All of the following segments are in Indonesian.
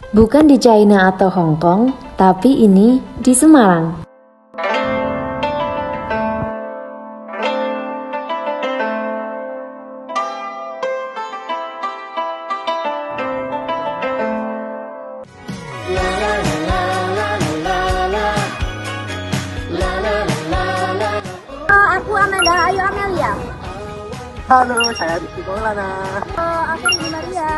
Bukan di China atau Hong Kong, tapi ini di Semarang. Aku Amanda, ayo Amelia. Halo, saya Rizky Maulana. Aku Rizky Maria.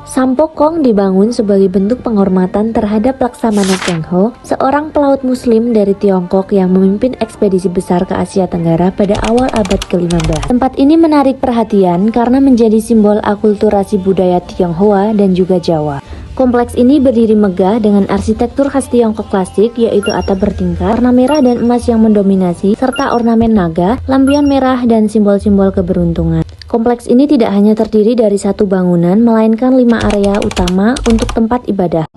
Sampokong dibangun sebagai bentuk penghormatan terhadap Laksamana Cheng Ho, seorang pelaut muslim dari Tiongkok yang memimpin ekspedisi besar ke Asia Tenggara pada awal abad ke-15. Tempat ini menarik perhatian karena menjadi simbol akulturasi budaya Tionghoa dan juga Jawa. Kompleks ini berdiri megah dengan arsitektur khas Tiongkok klasik, yaitu atap bertingkat, warna merah dan emas yang mendominasi, serta ornamen naga, lampion merah, dan simbol-simbol keberuntungan. Kompleks ini tidak hanya terdiri dari satu bangunan, melainkan 5 area utama untuk tempat ibadah.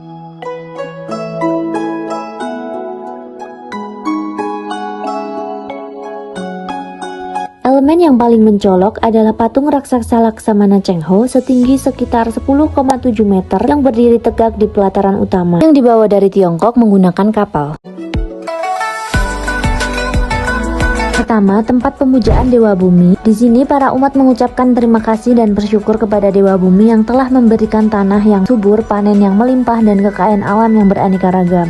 Elemen yang paling mencolok adalah patung raksasa Laksamana Cheng Ho setinggi sekitar 10,7 meter yang berdiri tegak di pelataran utama yang dibawa dari Tiongkok menggunakan kapal. Pertama, tempat pemujaan Dewa Bumi. Di sini para umat mengucapkan terima kasih dan bersyukur kepada Dewa Bumi yang telah memberikan tanah yang subur, panen yang melimpah, dan kekayaan alam yang beraneka ragam.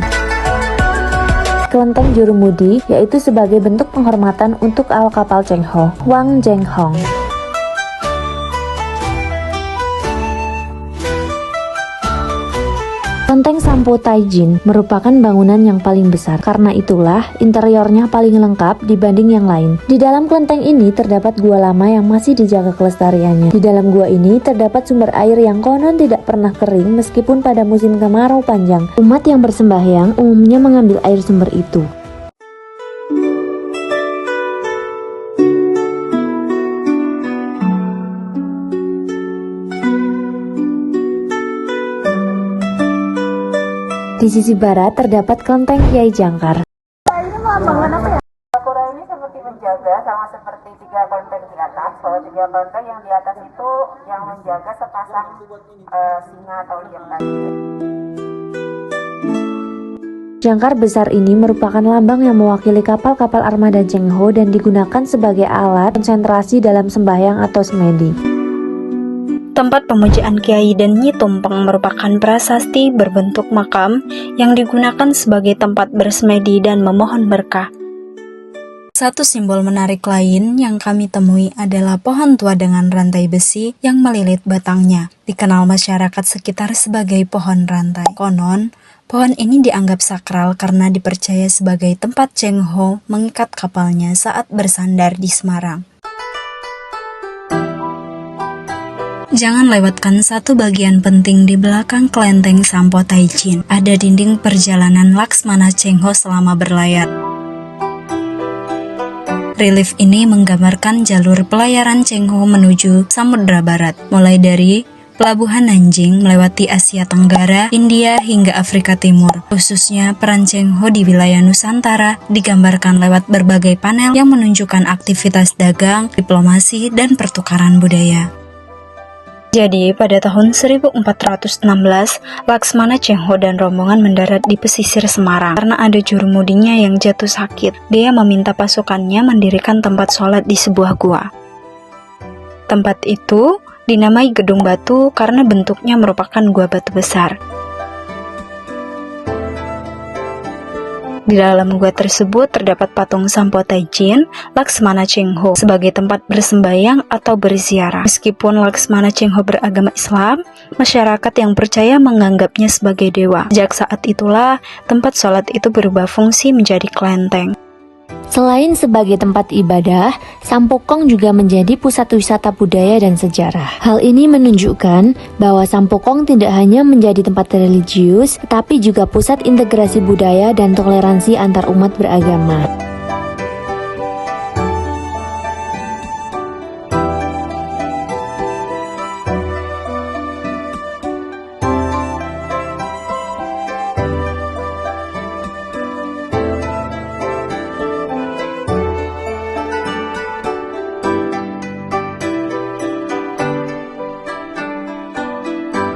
Kelenteng Jurumudi, yaitu sebagai bentuk penghormatan untuk awak kapal Cheng Ho, Wang Jeng Hong. Kelenteng Sampo Taijin merupakan bangunan yang paling besar, karena itulah interiornya paling lengkap dibanding yang lain. Di dalam kelenteng ini terdapat gua lama yang masih dijaga kelestariannya. Di dalam gua ini terdapat sumber air yang konon tidak pernah kering meskipun pada musim kemarau panjang. Umat yang bersembahyang umumnya mengambil air sumber itu. Di sisi barat terdapat kelenteng Kiai Jangkar. Ini melambangkan apa ya? Sakura ini seperti menjaga, sama seperti 3 kelenteng di atas. Kalau 3 kelenteng yang di atas itu yang menjaga sepasang singa atau liang tadi. Jangkar besar ini merupakan lambang yang mewakili kapal-kapal armada Cheng Ho dan digunakan sebagai alat konsentrasi dalam sembahyang atau semedi. Tempat pemujaan Kiai dan Nyi Tumpeng merupakan prasasti berbentuk makam yang digunakan sebagai tempat bersemedi dan memohon berkah. Satu simbol menarik lain yang kami temui adalah pohon tua dengan rantai besi yang melilit batangnya. Dikenal masyarakat sekitar sebagai pohon rantai. Konon, pohon ini dianggap sakral karena dipercaya sebagai tempat Cheng Ho mengikat kapalnya saat bersandar di Semarang. Jangan lewatkan satu bagian penting di belakang kelenteng Sampo Taijin. Ada dinding perjalanan Laksmana Cheng Ho selama berlayar. Relief ini menggambarkan jalur pelayaran Cheng Ho menuju Samudra Barat, mulai dari Pelabuhan Nanjing melewati Asia Tenggara, India hingga Afrika Timur. Khususnya peran Cheng Ho di wilayah Nusantara digambarkan lewat berbagai panel yang menunjukkan aktivitas dagang, diplomasi, dan pertukaran budaya. Jadi, pada tahun 1416, Laksmana Cheng Ho dan rombongan mendarat di pesisir Semarang. Karena ada jurumudinya yang jatuh sakit, dia meminta pasukannya mendirikan tempat sholat di sebuah gua. Tempat itu dinamai Gedung Batu karena bentuknya merupakan gua batu besar. Di dalam gua tersebut terdapat patung Sampo Taijin, Laksmana Cheng Ho sebagai tempat bersembayang atau berziarah. Meskipun Laksmana Cheng Ho beragama Islam, masyarakat yang percaya menganggapnya sebagai dewa. Sejak saat itulah, tempat sholat itu berubah fungsi menjadi kelenteng. Selain sebagai tempat ibadah, Sampokong juga menjadi pusat wisata budaya dan sejarah. Hal ini menunjukkan bahwa Sampokong tidak hanya menjadi tempat religius, tetapi juga pusat integrasi budaya dan toleransi antar umat beragama.